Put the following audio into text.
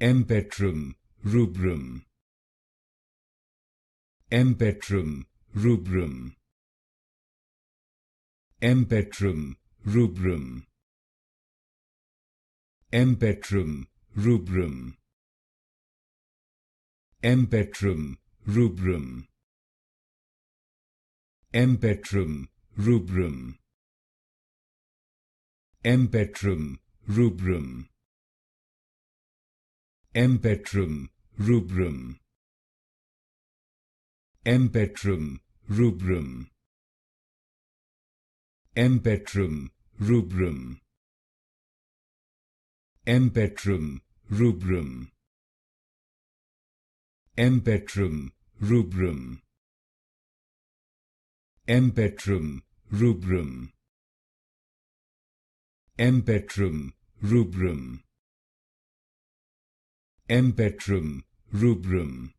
Empetrum Rubrum. Empetrum Rubrum. Empetrum Rubrum. Empetrum Rubrum. Empetrum Rubrum. Empetrum Rubrum. Empetrum Rubrum. Empetrum Rubrum. Empetrum Rubrum. Empetrum Rubrum. Empetrum Rubrum. Empetrum Rubrum. Empetrum Rubrum. Empetrum Rubrum. Empetrum Rubrum.